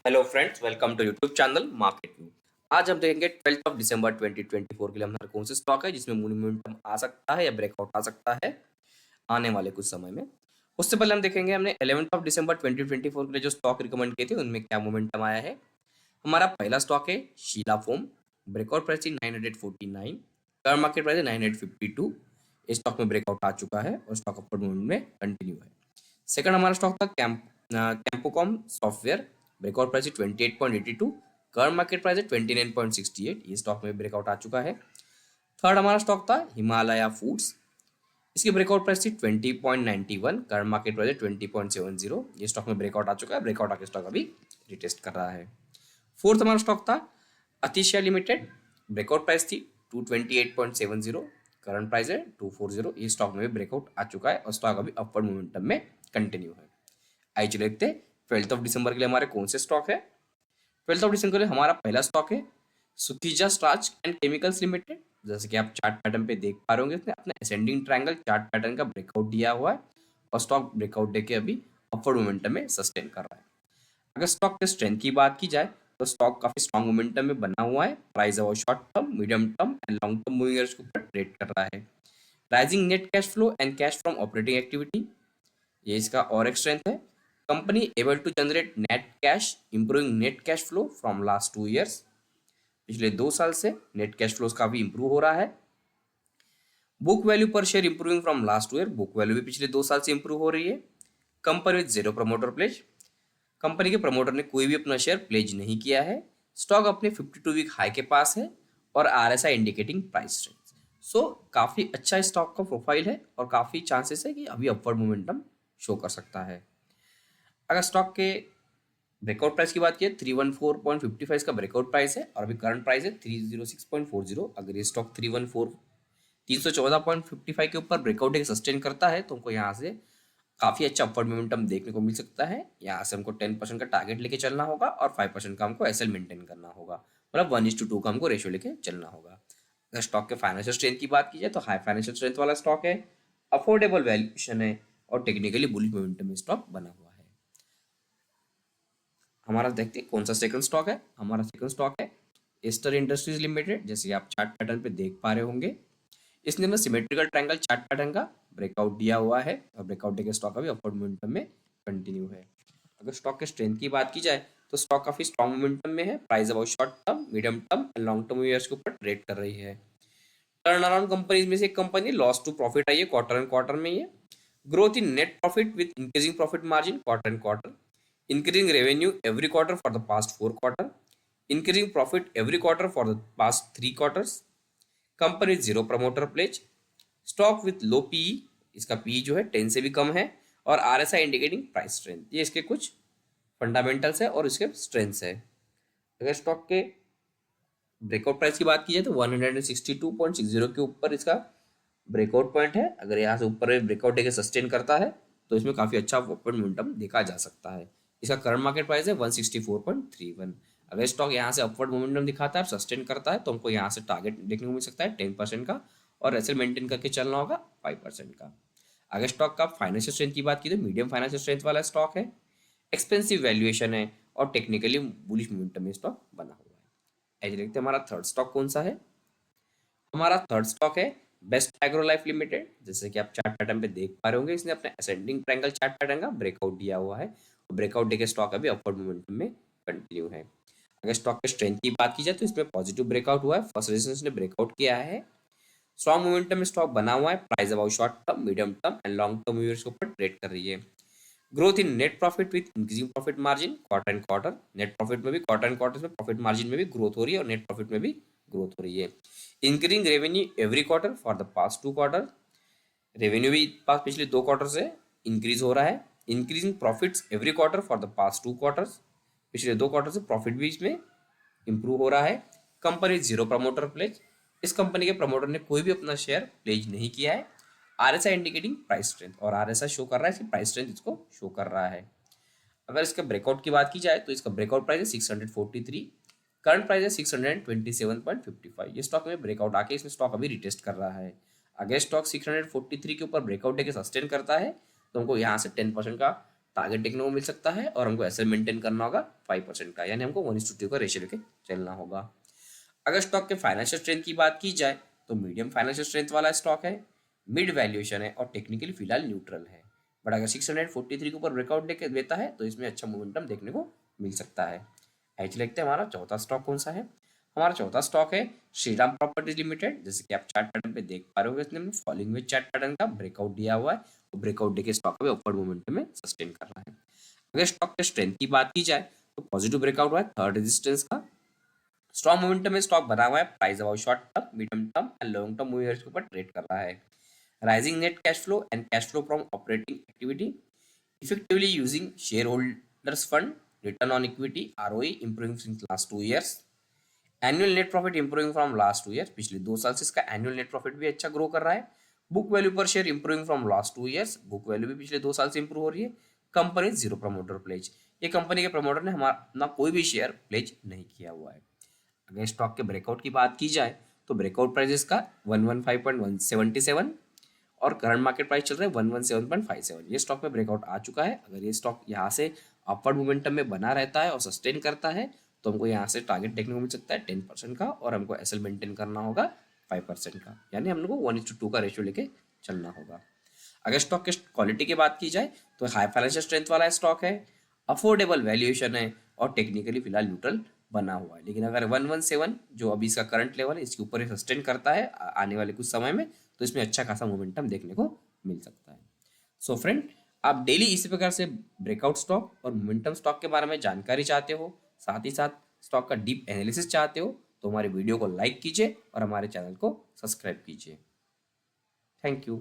Hello friends, welcome to YouTube channel market view. आज हम देखेंगे 12 दिसंबर 2024 के लिए हमारा कौन से स्टॉक है जिसमें मोमेंटम आ सकता है या ब्रेकआउट आ सकता है आने वाले कुछ समय में। उससे पहले हम देखेंगे हमने 11 दिसंबर 2024 के लिए जो स्टॉक रिकमेंड किए थे उनमें क्या मोमेंटम आया है। हमारा पहला स्टॉक है शीला फोम। ब्रेकआउट प्राइस थी 949, करंट मार्केट प्राइस है 952। इस स्टॉक में ब्रेकआउट आ चुका है और स्टॉक अपवर्ड मूवमेंट में कंटिन्यू है। सेकंड हमारा स्टॉक था कैंपोकॉम सॉफ्टवेयर। ब्रेकआउट प्राइस है 28.82, करंट मार्केट प्राइस है 29.68। ये स्टॉक में ब्रेकआउट आ चुका है। थर्ड हमारा स्टॉक था हिमालय फूड्स। इसकी ब्रेकआउट प्राइस थी 20.91, करंट मार्केट प्राइस है 20.70। ये स्टॉक में ब्रेकआउट आ चुका है। ब्रेकआउट आके स्टॉक अभी रिटेस्ट कर रहा है। फोर्थ हमारा स्टॉक था अतिशय लिमिटेड। ब्रेकआउट प्राइस थी 228.70, करंट प्राइस है 240। ये स्टॉक में भी ब्रेकआउट आ चुका है और स्टॉक अभी अपवर्ड मोमेंटम में कंटिन्यू है। आइए चलो देखते हैं 12 दिसंबर के लिए हमारे कौन से स्टॉक है। 12 दिसंबर के लिए हमारा पहला स्टॉक है सुतीजा स्टार्च एंड केमिकल्स लिमिटेड। जैसे कि आप चार्ट पैटर्न पे देख पा रहे होंगे, इसने अपना असेंडिंग ट्रायंगल चार्ट पैटर्न का ब्रेकआउट दिया हुआ है और स्टॉक ब्रेकआउट देके अभी अपवर्ड मोमेंटम में सस्टेन कर रहा है। अगर स्टॉक के स्ट्रेंथ की बात की जाए तो स्टॉक काफी स्ट्रॉन्ग मोमेंटम में बना हुआ है। प्राइस अब short term, medium term and long term moving average के ऊपर ट्रेड कर रहा है। Rising net cash flow and cash from operating activity, ये इसका और एक स्ट्रेंथ है। Company able to generate net cash, improving net cash flow from last 2 years. पिछले 2 साल से नेट कैश फ्लोज काफी इंप्रूव हो रहा है। Book value per share improving from last year, book value भी पिछले 2 साल से इंप्रूव हो रही है। Company with zero promoter pledge, company के प्रमोटर ने कोई भी अपना शेयर प्लेज नहीं किया है। स्टॉक अपने 52 वीक हाई के पास है और आरएसआई इंडिकेटिंग प्राइस रेंज। सो काफी अच्छा स्टॉक का प्रोफाइल है और काफी चांसेस है कि अभी अपवर्ड मोमेंटम शो कर सकता है। अगर स्टॉक के ब्रेकआउट प्राइस की बात की 314.55 इसका ब्रेकआउट प्राइस है और अभी करंट प्राइस है 306.40। अगर ये स्टॉक 314 के ऊपर ब्रेकआउट सस्टेन करता है तो हमको यहाँ से काफी अच्छा अपवर्ड मोमेंटम देखने को मिल सकता है। यहाँ से हमको 10% का टारगेट लेके चलना होगा और 5% का हमको एसएल मेंटेन करना होगा, मतलब 1:2 का हमको रेशियो लेके चलना होगा। अगर स्टॉक के फाइनेंशियल स्ट्रेंथ की बात की जाए तो हाई फाइनेंशियल स्ट्रेंथ वाला स्टॉक है, अफोर्डेबल वैल्यूएशन है और टेक्निकली बुलिश मोमेंटम में स्टॉक बना हुआ है। हमारा देखते हैं कौन सा सेकंड स्टॉक है। हमारा सेकंड स्टॉक है एस्टर इंडस्ट्रीज लिमिटेड। जैसे आप चार्ट पैटर्न पे देख पा रहे होंगे, इसने में सिमेट्रिकल ट्रायंगल चार्ट पैटर्न का ब्रेकआउट दिया हुआ है और ब्रेकआउट देके स्टॉक अभी अपवर्ड मोमेंटम में कंटिन्यू है। अगर स्टॉक के स्ट्रेंथ की बात की जाए तो स्टॉक काफी स्ट्रॉन्ग मोमेंटम में है। Price about short term, medium term and long term years के ऊपर ट्रेड कर रही है। टर्न अराउंड कंपनीज में से एक company loss to profit I है क्वार्टर एंड क्वार्टर में। ये growth in net profit with increasing profit margin quarter and quarter, increasing revenue every quarter for the past 4 quarter, increasing profit every quarter for the past 3 quarters, company with zero promoter pledge, stock with low PE, इसका PE जो है 10 से भी कम है और RSI indicating price strength. ये इसके कुछ फंडामेंटल्स है और इसके स्ट्रेंथ्स है। अगर स्टॉक के ब्रेकआउट प्राइस की बात की जाए तो 162.60 के ऊपर इसका ब्रेकआउट पॉइंट है। अगर यहाँ से ऊपर ब्रेकआउट देके सस्टेन करता है तो इसमें काफी अच्छा अपवर्ड मोमेंटम देखा जा सकता है। इसका करंट मार्केट प्राइस है 164.31। अगर स्टॉक यहाँ से अपवर्ड मोमेंटम दिखाता है, सस्टेन करता है, तो हमको यहाँ से टारगेट देखने को मिल सकता है 10% का और ऐसे मेंटेन करके चलना होगा 5% का। अगर स्टॉक का फाइनेंशियल स्ट्रेंथ की बात की तो मीडियम फाइनेंशियल स्ट्रेंथ वाला स्टॉक है, एक्सपेंसिव वैल्यूएशन है और टेक्निकली बुलिश मोमेंटम में स्टॉक बना हुआ है। ऐसे देखते हैं हमारा थर्ड स्टॉक कौन सा है। हमारा थर्ड स्टॉक है बेस्ट एग्रो लाइफ लिमिटेड। जैसे कि आप चार्ट पैटर्न पे देख पा रहे होंगे, इसने अपने असेंडिंग ट्रायंगल चार्ट पैटर्न का ब्रेकआउट दिया हुआ है और ब्रेकआउट देके स्टॉक अभी अपवर्ड मोमेंटम में कंटिन्यू है। अगर स्टॉक के स्ट्रेंथ की बात की जाए तो इसमें पॉजिटिव ब्रेकआउट हुआ है। फर्स्ट रेजिस्टेंस ने ब्रेकआउट किया है। स्ट्रॉन्ग मोमेंटम में स्टॉक बना हुआ है। Price about short term, medium term and long term viewers के ऊपर ट्रेड कर रही है। Growth in net profit with increasing profit margin quarter and quarter, net profit में भी क्वार्टर एंड क्वार्टर में प्रॉफिट मार्जिन में भी ग्रोथ हो रही है और नेट प्रॉफिट में भी ग्रोथ हो रही है। Increasing revenue every quarter for the past 2 quarter, revenue भी पास पिछले 2 क्वार्टर से इंक्रीज हो रहा है। Increasing profits every quarter for the past 2 quarters, पिछले 2 क्वार्टर से प्रॉफिट भी इसमें इंप्रूव हो रहा है। कंपनी जीरो प्रमोटर प्लेज, इस कंपनी के प्रमोटर ने कोई भी अपना शेयर प्लेज नहीं किया है। आरएसआई इंडिकेटिंग प्राइस स्ट्रेंथ, और आरएसआई शो कर रहा है, इसकी प्राइस स्ट्रेंथ इसको शो कर रहा है। अगर इसके ब्रेकआउट की बात की जाए तो इसका ब्रेकआउट प्राइस है 643, करंट प्राइस है 627.55। ये स्टॉक में ब्रेकआउट आके इसमें स्टॉक अभी रिटेस्ट कर रहा है। अगर स्टॉक 643 के ऊपर ब्रेकआउट देके सस्टेन करता है तो हमको यहाँ से 10% का टारगेट देखने को मिल सकता है और हमको ऐसे मेंटेन करना होगा 5% का, यानी हमको 1:2 का रेशियो लेके चलना होगा। अगर स्टॉक के फाइनेंशियल स्ट्रेंथ की बात की जाए तो मीडियम फाइनेंशियल स्ट्रेंथ वाला स्टॉक है, मिड वैल्यूएशन है और टेक्निकली फिलहाल न्यूट्रल है। बट अगर 643 के ऊपर ब्रेकआउट देके देता है तो इसमें अच्छा मोमेंटम देखने को मिल सकता है। ऐसे लिखते हैं हमारा चौथा स्टॉक कौन सा है। हमारा चौथा स्टॉक है श्रीराम प्रॉपर्टीज लिमिटेड। जैसे कि आप चार्ट पैटर्न पे देख पा रहे हो, इसने फॉलोइंग में चार्ट पैटर्न का ब्रेकआउट दिया हुआ है, वो ब्रेकआउट देके स्टॉक में ऊपर मोमेंटम में सस्टेन कर रहा है। अगर स्टॉक के स्ट्रेंथ की बात की जाए तो पॉजिटिव ब्रेकआउट हुआ है थर्ड रेजिस्टेंस का, स्ट्रॉन्ग मोमेंटम में स्टॉक बना हुआ है, price about short term, medium term and long term moving के ऊपर ट्रेड कर रहा है। Rising net cash flow and cash flow from operating activity, effectively using shareholders fund, return on equity ROE improving since last 2 years, annual net profit improving from last 2 year, पिछले 2 साल से इसका annual net profit भी अच्छा grow कर रहा है। Book value per share improving from last 2 years, book value भी पिछले 2 साल से इंप्रूव हो रही है। कंपनी जीरो प्रमोटर प्लेज, ये कंपनी के प्रमोटर ने हमारा अपना कोई भी शेयर प्लेज नहीं किया हुआ है। अगर स्टॉक के ब्रेकआउट की बात की जाए तो ब्रेकआउट प्राइस का 115.177 और करंट मार्केट प्राइस चल रहा है 117.57। ये स्टॉक में ब्रेकआउट आ चुका है। अगर ये स्टॉक यहाँ से अपवर्ड मोमेंटम में बना रहता है और सस्टेन करता है तो हमको यहाँ से टारगेट देखने को मिल सकता है 10% का, और हमको एसएल मेंटेन करना होगा 5% का, यानी हम लोग को 1:2 का रेशियो लेके चलना होगा। अगर स्टॉक के क्वालिटी की बात की जाए तो हाई फाइनेंशियल स्ट्रेंथ वाला स्टॉक है, अफोर्डेबल वैल्यूएशन है और टेक्निकली फिलहाल न्यूट्रल बना हुआ है। लेकिन अगर 117 जो अभी इसका करंट लेवल है इसके ऊपर सस्टेन करता है आने वाले कुछ समय में, तो इसमें अच्छा खासा मोमेंटम देखने को मिल सकता है। सो फ्रेंड, आप डेली इसी प्रकार से ब्रेकआउट स्टॉक और मोमेंटम स्टॉक के बारे में जानकारी चाहते हो, साथ ही साथ स्टॉक का डीप एनालिसिस चाहते हो, तो हमारे वीडियो को लाइक कीजिए और हमारे चैनल को सब्सक्राइब कीजिए। Thank you.